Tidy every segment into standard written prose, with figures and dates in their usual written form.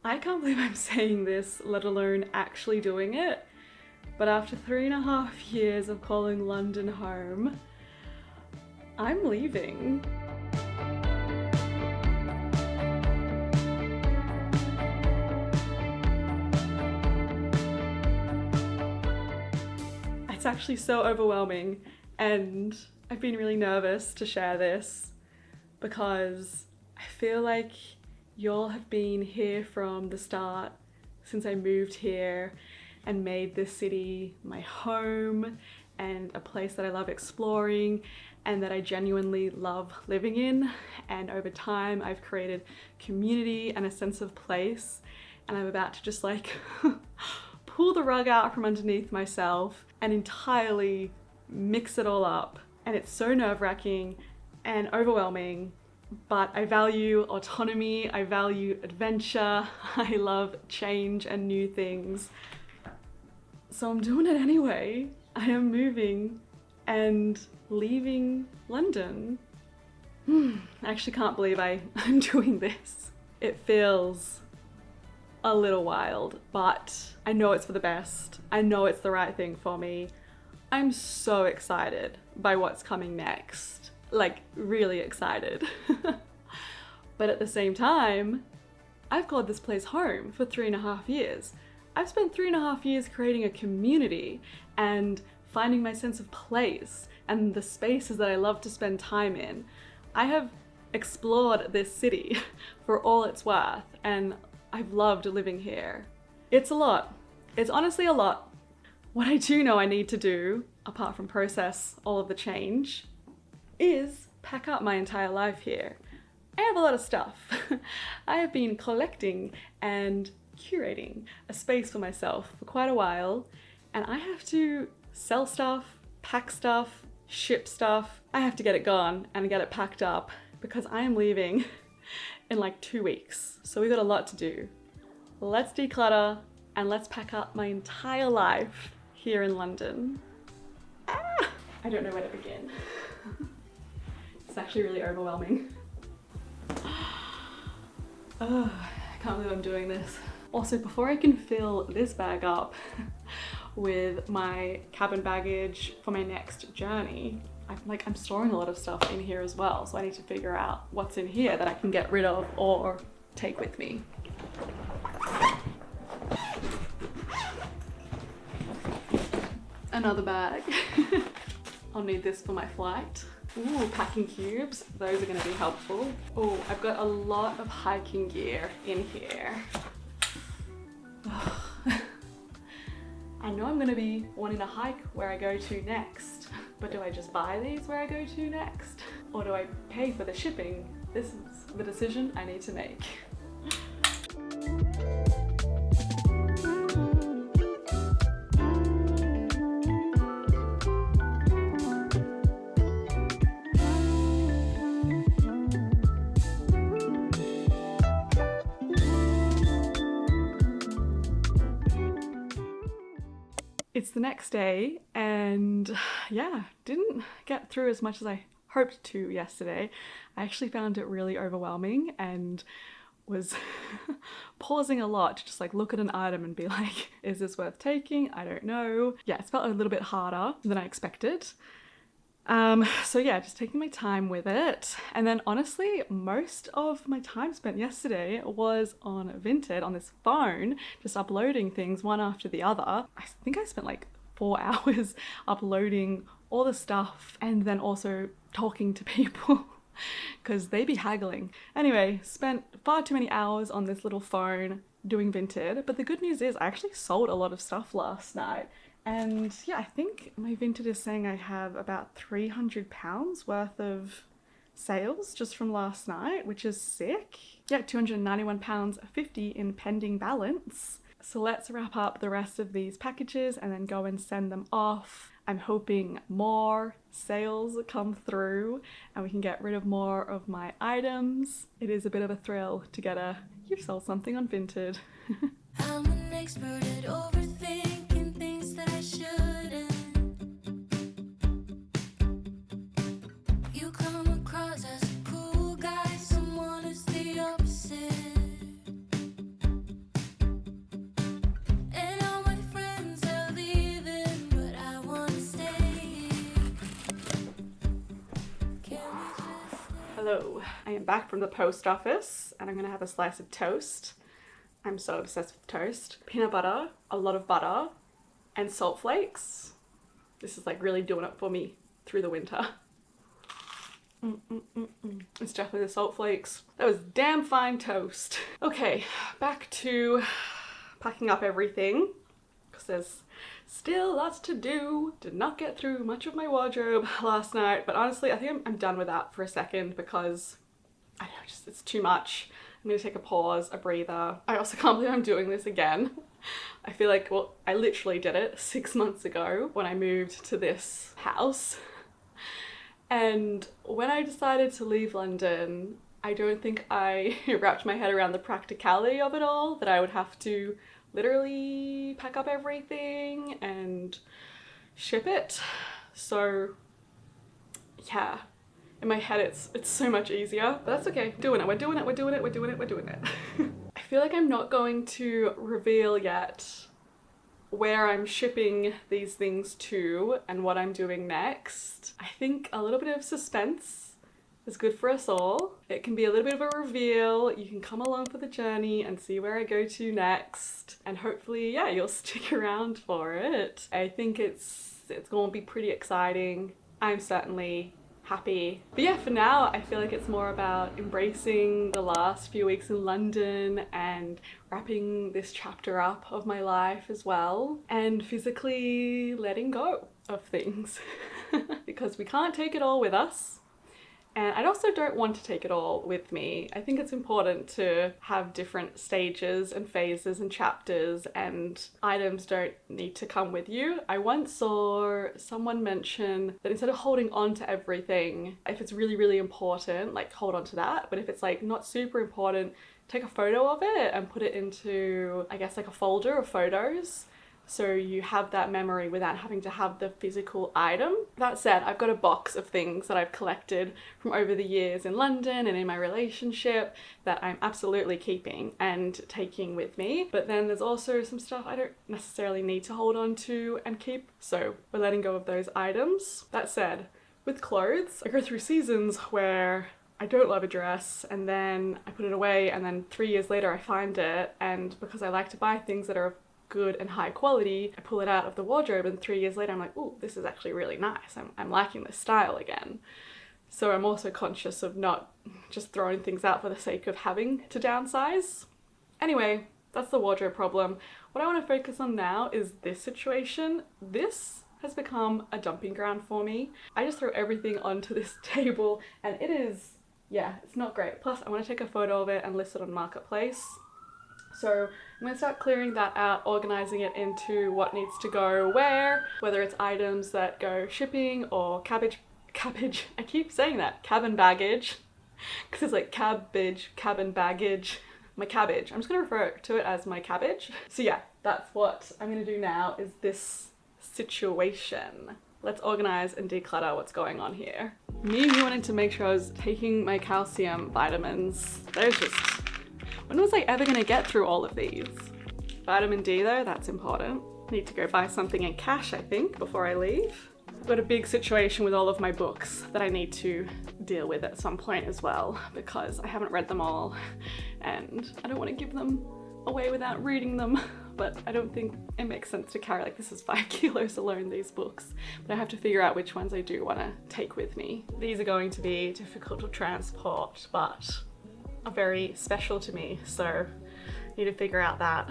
I can't believe I'm saying this, let alone actually doing it. But after 3.5 years of calling London home, I'm leaving. It's actually so overwhelming, and I've been really nervous to share this because I feel like y'all have been here from the start since I moved here and made this city my home and a place that I love exploring and that I genuinely love living in. And over time, I've created community and a sense of place, and I'm about to just like pull the rug out from underneath myself and entirely mix it all up. And it's so nerve-wracking and overwhelming, but I value autonomy, I value adventure, I love change and new things. So I'm doing it anyway. I am moving and leaving London. I actually can't believe I'm doing this. It feels a little wild, but I know it's for the best. I know it's the right thing for me. I'm so excited by what's coming next. Like, really excited. But at the same time, I've called this place home for 3.5 years. I've spent 3.5 years creating a community and finding my sense of place and the spaces that I love to spend time in. I have explored this city for all it's worth, and I've loved living here. It's a lot. It's honestly a lot. What I do know I need to do, apart from process all of the change, is pack up my entire life here. I have a lot of stuff. I have been collecting and curating a space for myself for quite a while, and I have to sell stuff, pack stuff, ship stuff. I have to get it gone and get it packed up because I am leaving in like 2 weeks. So we've got a lot to do. Let's declutter and let's pack up my entire life here in London. I don't know where to begin. It's actually really overwhelming. Oh, I can't believe I'm doing this. Also, before I can fill this bag up with my cabin baggage for my next journey, I'm storing a lot of stuff in here as well, so I need to figure out what's in here that I can get rid of or take with me. Another bag. I'll need this for my flight. Ooh, packing cubes. Those are going to be helpful. Oh, I've got a lot of hiking gear in here. I know I'm going to be wanting to hike where I go to next, but do I just buy these where I go to next? Or do I pay for the shipping? This is the decision I need to make. It's the next day, and yeah, didn't get through as much as I hoped to yesterday. I actually found it really overwhelming and was pausing a lot to just like look at an item and be like, is this worth taking? I don't know. Yeah, it's felt a little bit harder than I expected. So yeah, just taking my time with it. And then honestly, most of my time spent yesterday was on Vinted, on this phone, just uploading things one after the other. I think I spent like 4 hours uploading all the stuff and then also talking to people because they be haggling. Anyway, spent far too many hours on this little phone doing Vinted. But the good news is I actually sold a lot of stuff last night. And yeah, I think my Vinted is saying I have about £300 worth of sales just from last night, which is sick. Yeah, £291.50 in pending balance. So let's wrap up the rest of these packages and then go and send them off. I'm hoping more sales come through and we can get rid of more of my items. It is a bit of a thrill to get you've sold something on Vinted. I'm an expert at overthinking things that I shouldn't. You come across as a cool guy, someone is the opposite. Hello, I am back from the post office and I'm gonna have a slice of toast. I'm so obsessed with toast. Peanut butter, a lot of butter, and salt flakes. This is like really doing it for me through the winter. It's definitely the salt flakes. That was damn fine toast. Okay, back to packing up everything because there's still lots to do. Did not get through much of my wardrobe last night, but honestly I think I'm done with that for a second because I don't know, just it's too much. I'm gonna take a pause, a breather. I also can't believe I'm doing this again. I feel like, well, I literally did it 6 months ago when I moved to this house. And when I decided to leave London, I don't think I wrapped my head around the practicality of it all, that I would have to literally pack up everything and ship it. So yeah, in my head it's so much easier, but that's okay. Doing it, we're doing it, we're doing it, we're doing it, we're doing it. I feel like I'm not going to reveal yet where I'm shipping these things to and what I'm doing next. I think a little bit of suspense is good for us all. It can be a little bit of a reveal. You can come along for the journey and see where I go to next. And hopefully, yeah, you'll stick around for it. I think it's gonna be pretty exciting. I'm certainly happy. But yeah, for now, I feel like it's more about embracing the last few weeks in London and wrapping this chapter up of my life as well, and physically letting go of things because we can't take it all with us. And I also don't want to take it all with me. I think it's important to have different stages and phases and chapters, and items don't need to come with you. I once saw someone mention that instead of holding on to everything, if it's really, really important, like hold on to that. But if it's like not super important, take a photo of it and put it into, I guess, like a folder of photos. So you have that memory without having to have the physical item. That said, I've got a box of things that I've collected from over the years in London and in my relationship that I'm absolutely keeping and taking with me. But then there's also some stuff I don't necessarily need to hold on to and keep. So we're letting go of those items. That said, with clothes, I go through seasons where I don't love a dress and then I put it away and then 3 years later I find it, and because I like to buy things that are good and high quality, I pull it out of the wardrobe and 3 years later I'm like, ooh, this is actually really nice. I'm liking this style again. So I'm also conscious of not just throwing things out for the sake of having to downsize. Anyway, that's the wardrobe problem. What I want to focus on now is this situation. This has become a dumping ground for me. I just throw everything onto this table and it is, yeah, it's not great. Plus I want to take a photo of it and list it on Marketplace. So I'm going to start clearing that out, organizing it into what needs to go where, whether it's items that go shipping or cabbage, I keep saying that, cabin baggage, because it's like cabbage, cabin baggage, my cabbage. I'm just going to refer to it as my cabbage. So yeah, that's what I'm going to do now, is this situation. Let's organize and declutter what's going on here. Me wanting to make sure I was taking my calcium vitamins. There's just, when was I ever gonna get through all of these? Vitamin D though, that's important. Need to go buy something in cash, I think, before I leave. I've got a big situation with all of my books that I need to deal with at some point as well, because I haven't read them all and I don't want to give them away without reading them, but I don't think it makes sense to carry, like, this is 5 kilos alone, these books, but I have to figure out which ones I do want to take with me. These are going to be difficult to transport, but are very special to me, so I need to figure out that.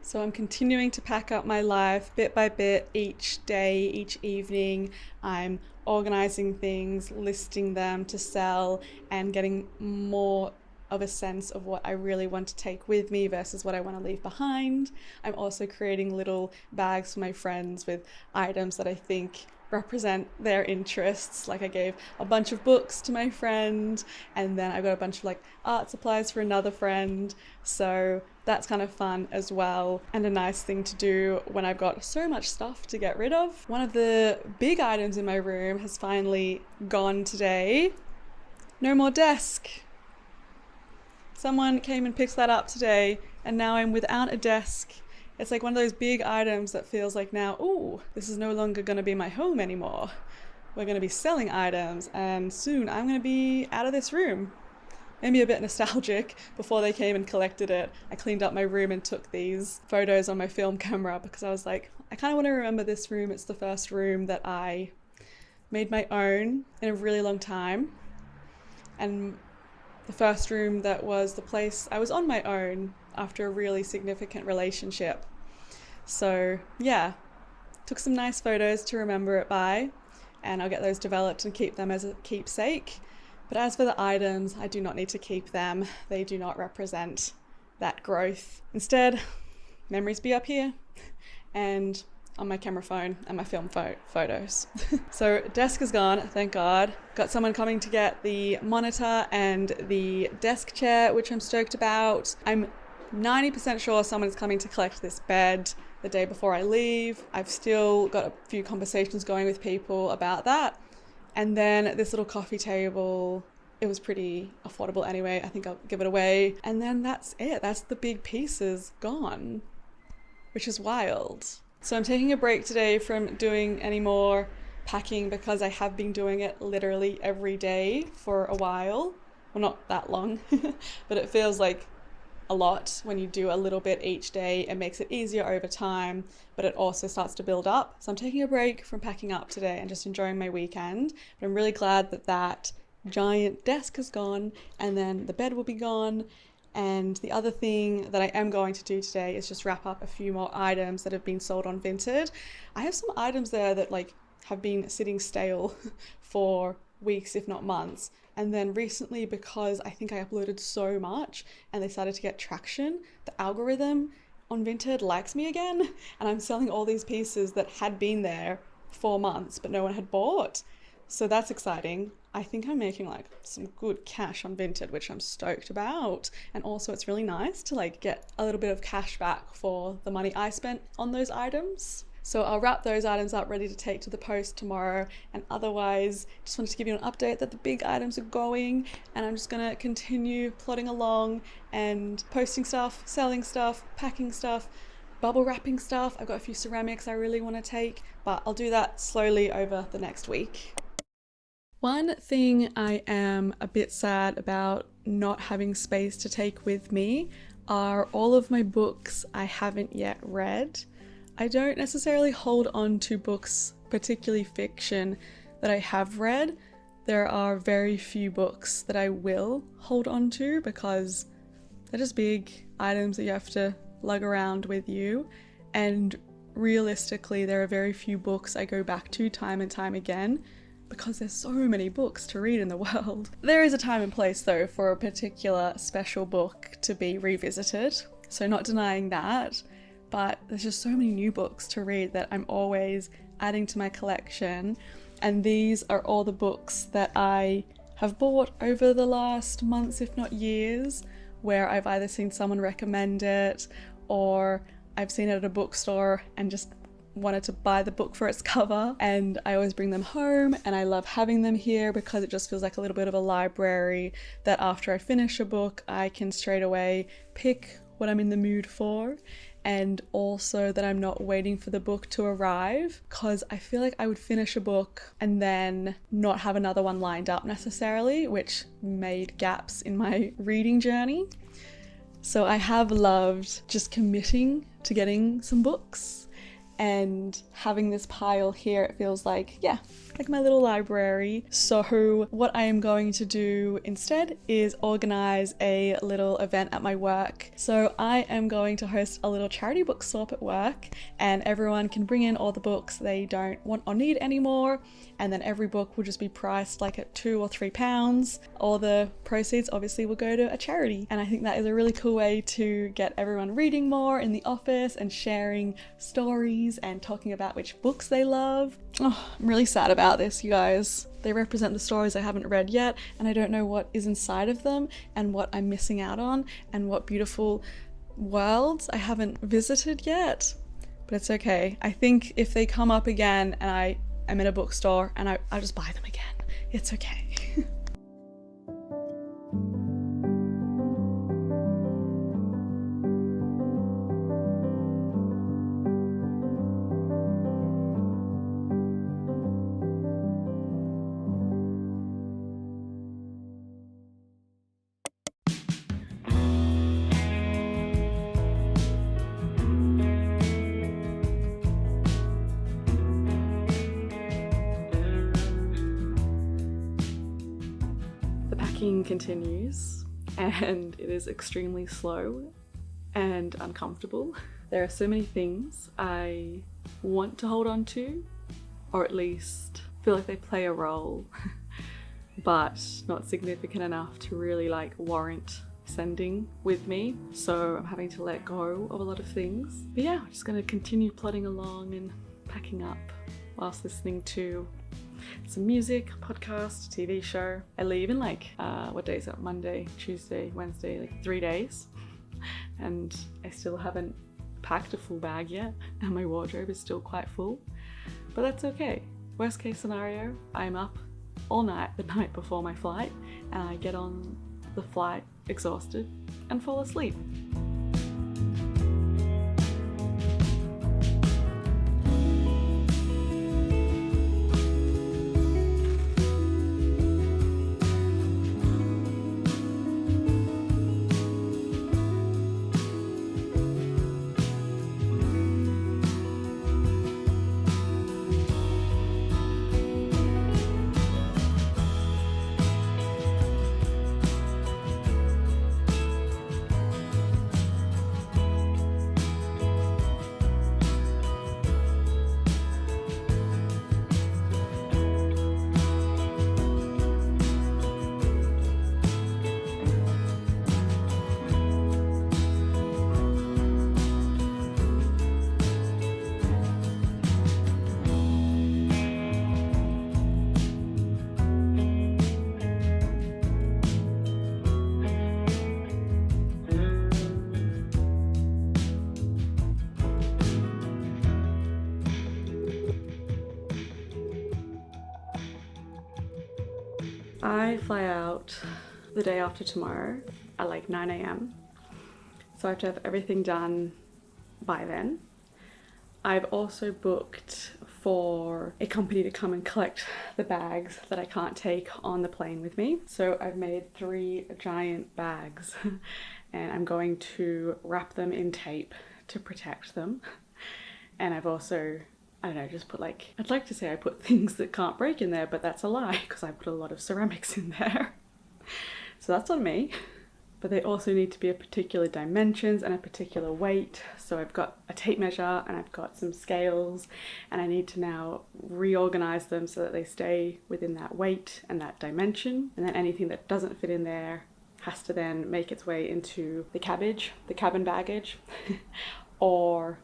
So I'm continuing to pack up my life bit by bit, each day, each evening. I'm organizing things, listing them to sell, and getting more of a sense of what I really want to take with me versus what I want to leave behind. I'm also creating little bags for my friends with items that I think represent their interests. Like I gave a bunch of books to my friend, and then I've got a bunch of like art supplies for another friend. So that's kind of fun as well, and a nice thing to do when I've got so much stuff to get rid of. One of the big items in my room has finally gone today. No more desk. Someone came and picked that up today and now I'm without a desk. It's like one of those big items that feels like now, ooh, this is no longer going to be my home anymore. We're going to be selling items, and soon I'm going to be out of this room. Maybe a bit nostalgic. Before they came and collected it, I cleaned up my room and took these photos on my film camera because I was like, I kind of want to remember this room. It's the first room that I made my own in a really long time, and the first room that was the place I was on my own after a really significant relationship. So yeah, took some nice photos to remember it by, and I'll get those developed and keep them as a keepsake. But as for the items, I do not need to keep them. They do not represent that growth. Instead, memories be up here and on my camera phone and my film photos. So desk is gone, thank God. Got someone coming to get the monitor and the desk chair, which I'm stoked about. I'm 90% sure someone's coming to collect this bed the day before I leave. I've still got a few conversations going with people about that. And then this little coffee table, it was pretty affordable anyway. I think I'll give it away. And then that's it. That's the big pieces gone, which is wild. So I'm taking a break today from doing any more packing because I have been doing it literally every day for a while. Well, not that long, but it feels like a lot when you do a little bit each day. It makes it easier over time, but it also starts to build up. So I'm taking a break from packing up today and just enjoying my weekend. But I'm really glad that that giant desk is gone, and then the bed will be gone. And the other thing that I am going to do today is just wrap up a few more items that have been sold on Vinted. I have some items there that like have been sitting stale for weeks, if not months. And then recently, because I think I uploaded so much and they started to get traction, the algorithm on Vinted likes me again. And I'm selling all these pieces that had been there for months, but no one had bought. So that's exciting. I think I'm making like some good cash on Vinted, which I'm stoked about. And also it's really nice to like get a little bit of cash back for the money I spent on those items. So I'll wrap those items up ready to take to the post tomorrow. And otherwise, just wanted to give you an update that the big items are going, and I'm just gonna continue plodding along and posting stuff, selling stuff, packing stuff, bubble wrapping stuff. I've got a few ceramics I really want to take, but I'll do that slowly over the next week. One thing I am a bit sad about not having space to take with me are all of my books I haven't yet read. I don't necessarily hold on to books, particularly fiction, that I have read. There are very few books that I will hold on to because they're just big items that you have to lug around with you. And realistically, there are very few books I go back to time and time again because there's so many books to read in the world. There is a time and place though for a particular special book to be revisited, so not denying that. But there's just so many new books to read that I'm always adding to my collection. And these are all the books that I have bought over the last months, if not years, where I've either seen someone recommend it or I've seen it at a bookstore and just wanted to buy the book for its cover. And I always bring them home, and I love having them here because it just feels like a little bit of a library that after I finish a book, I can straight away pick what I'm in the mood for. And also that I'm not waiting for the book to arrive, because I feel like I would finish a book and then not have another one lined up necessarily, which made gaps in my reading journey. So I have loved just committing to getting some books and having this pile here. It feels like, yeah, like my little library. So what I am going to do instead is organize a little event at my work. So I am going to host a little charity book swap at work, and everyone can bring in all the books they don't want or need anymore, and then every book will just be priced like at £2 or £3. All the proceeds obviously will go to a charity, and I think that is a really cool way to get everyone reading more in the office and sharing stories and talking about which books they love. Oh, I'm really sad about this, you guys. They represent the stories I haven't read yet, and I don't know what is inside of them and what I'm missing out on and what beautiful worlds I haven't visited yet. But it's okay. I think if they come up again and I'm in a bookstore and I'll just buy them again. It's okay. packing continues and it is extremely slow and uncomfortable. There are so many things I want to hold on to, or at least feel like they play a role, but not significant enough to really like warrant sending with me. So I'm having to let go of a lot of things. But yeah, I'm just gonna continue plodding along and packing up whilst listening to some music, podcast, TV show. I leave in like, what day is it? Monday, Tuesday, Wednesday, like 3 days. And I still haven't packed a full bag yet, and my wardrobe is still quite full. But that's okay. Worst case scenario, I'm up all night the night before my flight, and I get on the flight exhausted and fall asleep. I fly out the day after tomorrow at like 9 a.m. So I have to have everything done by then. I've also booked for a company to come and collect the bags that I can't take on the plane with me. So I've made 3 giant bags and I'm going to wrap them in tape to protect them. And I've also, I don't know, just put like, I'd like to say I put things that can't break in there, but that's a lie because I put a lot of ceramics in there. So that's on me. But they also need to be a particular dimensions and a particular weight. So I've got a tape measure and I've got some scales, and I need to now reorganize them so that they stay within that weight and that dimension. And then anything that doesn't fit in there has to then make its way into the cabin baggage, or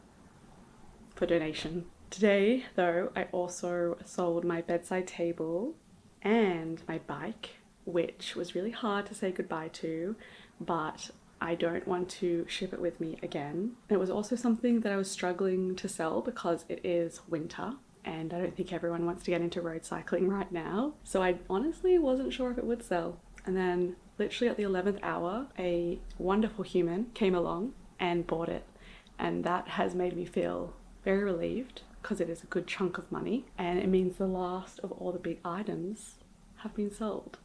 for donation. Today, though, I also sold my bedside table and my bike, which was really hard to say goodbye to, but I don't want to ship it with me again. It was also something that I was struggling to sell because it is winter and I don't think everyone wants to get into road cycling right now. So I honestly wasn't sure if it would sell. And then literally at the 11th hour, a wonderful human came along and bought it. And that has made me feel very relieved because it is a good chunk of money and it means the last of all the big items have been sold.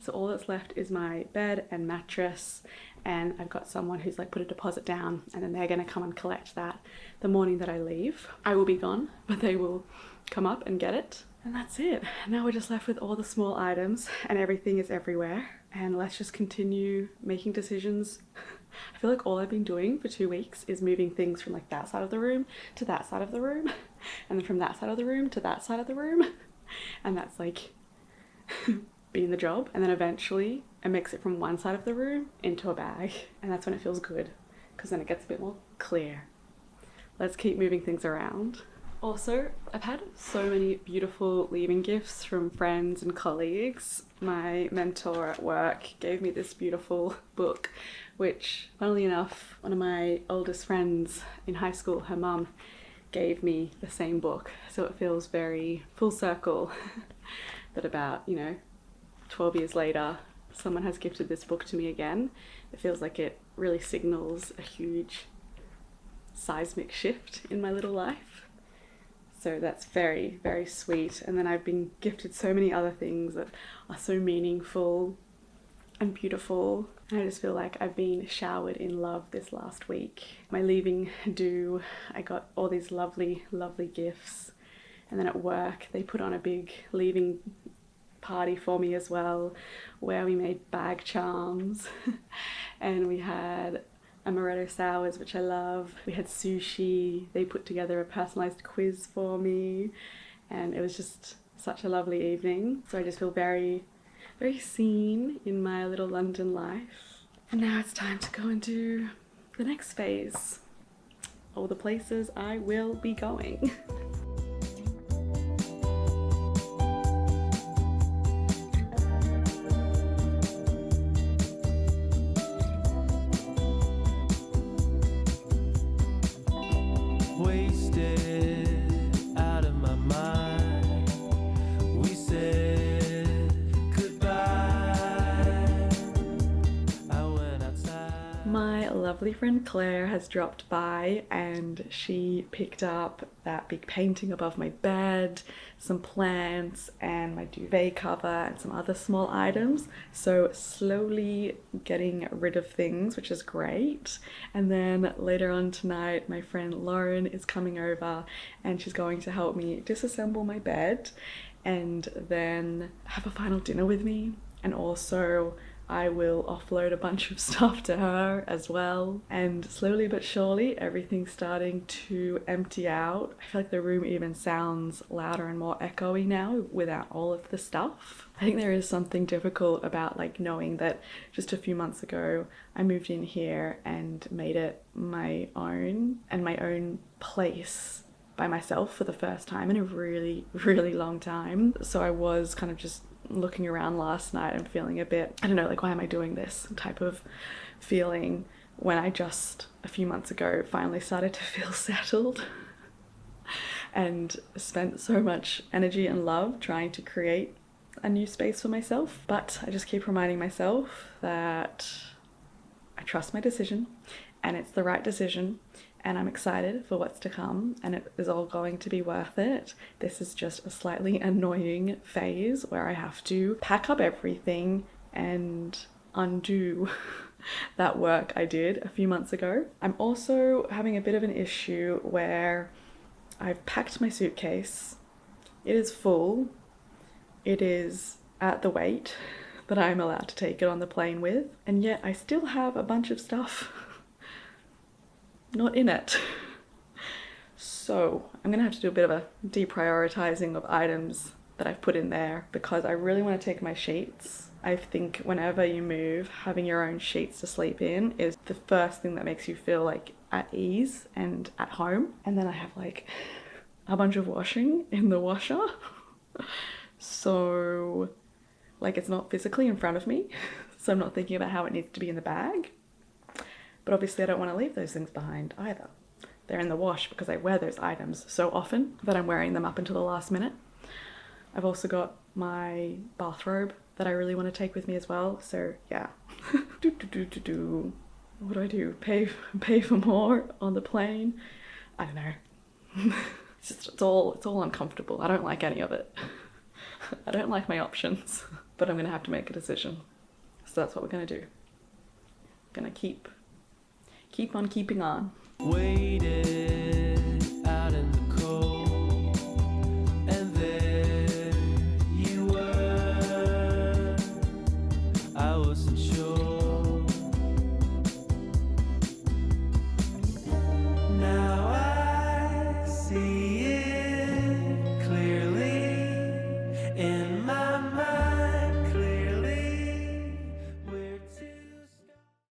So all that's left is my bed and mattress, and I've got someone who's like put a deposit down and then they're gonna come and collect that the morning that I leave. I will be gone, but they will come up and get it. And that's it. Now we're just left with all the small items and everything is everywhere. And let's just continue making decisions. I feel like all I've been doing for 2 weeks is moving things from like that side of the room to that side of the room, and then from that side of the room to that side of the room. And that's like been the job. And then eventually I mix it from one side of the room into a bag, and that's when it feels good because then it gets a bit more clear. Let's keep moving things around. Also, I've had so many beautiful leaving gifts from friends and colleagues. My mentor at work gave me this beautiful book, which, funnily enough, one of my oldest friends in high school, her mum, gave me the same book. So it feels very full circle that about, 12 years later, someone has gifted this book to me again. It feels like it really signals a huge seismic shift in my little life. So that's very, very sweet. And then I've been gifted so many other things that are so meaningful and beautiful. And I just feel like I've been showered in love this last week. My leaving do, I got all these lovely, lovely gifts. And then at work, they put on a big leaving party for me as well, where we made bag charms and we had amaretto sours, which I love. We had sushi. They put together a personalized quiz for me, and it was just such a lovely evening. So I just feel very, very seen in my little London life. And now it's time to go and do the next phase, all the places I will be going. Wasted out of my mind. We said goodbye. I went outside. My lovely friend Claire has dropped by and she picked up that big painting above my bed, some plants and my duvet cover and some other small items. So slowly getting rid of things, which is great. And then later on tonight, my friend Lauren is coming over and she's going to help me disassemble my bed and then have a final dinner with me. And also I will offload a bunch of stuff to her as well. And slowly but surely, everything's starting to empty out. I feel like the room even sounds louder and more echoey now without all of the stuff. I think there is something difficult about like knowing that just a few months ago, I moved in here and made it my own and my own place by myself for the first time in a really, really long time. So I was kind of just looking around last night and feeling a bit, I don't know, like why am I doing this type of feeling when I just a few months ago finally started to feel settled and spent so much energy and love trying to create a new space for myself. But I just keep reminding myself that I trust my decision and it's the right decision. And I'm excited for what's to come and it is all going to be worth it. This is just a slightly annoying phase where I have to pack up everything and undo that work I did a few months ago. I'm also having a bit of an issue where I've packed my suitcase. It is full. It is at the weight that I'm allowed to take it on the plane with. And yet I still have a bunch of stuff not in it. So I'm gonna have to do a bit of a deprioritizing of items that I've put in there because I really want to take my sheets. I think whenever you move, having your own sheets to sleep in is the first thing that makes you feel like at ease and at home. And then I have like a bunch of washing in the washer. So like it's not physically in front of me. So I'm not thinking about how it needs to be in the bag. But obviously I don't want to leave those things behind either. They're in the wash because I wear those items so often that I'm wearing them up until the last minute. I've also got my bathrobe that I really want to take with me as well. So yeah. What do? Pay for more on the plane? I don't know. It's all uncomfortable. I don't like any of it. I don't like my options, but I'm gonna have to make a decision. So that's what we're gonna do. Gonna keep on keeping on. Waited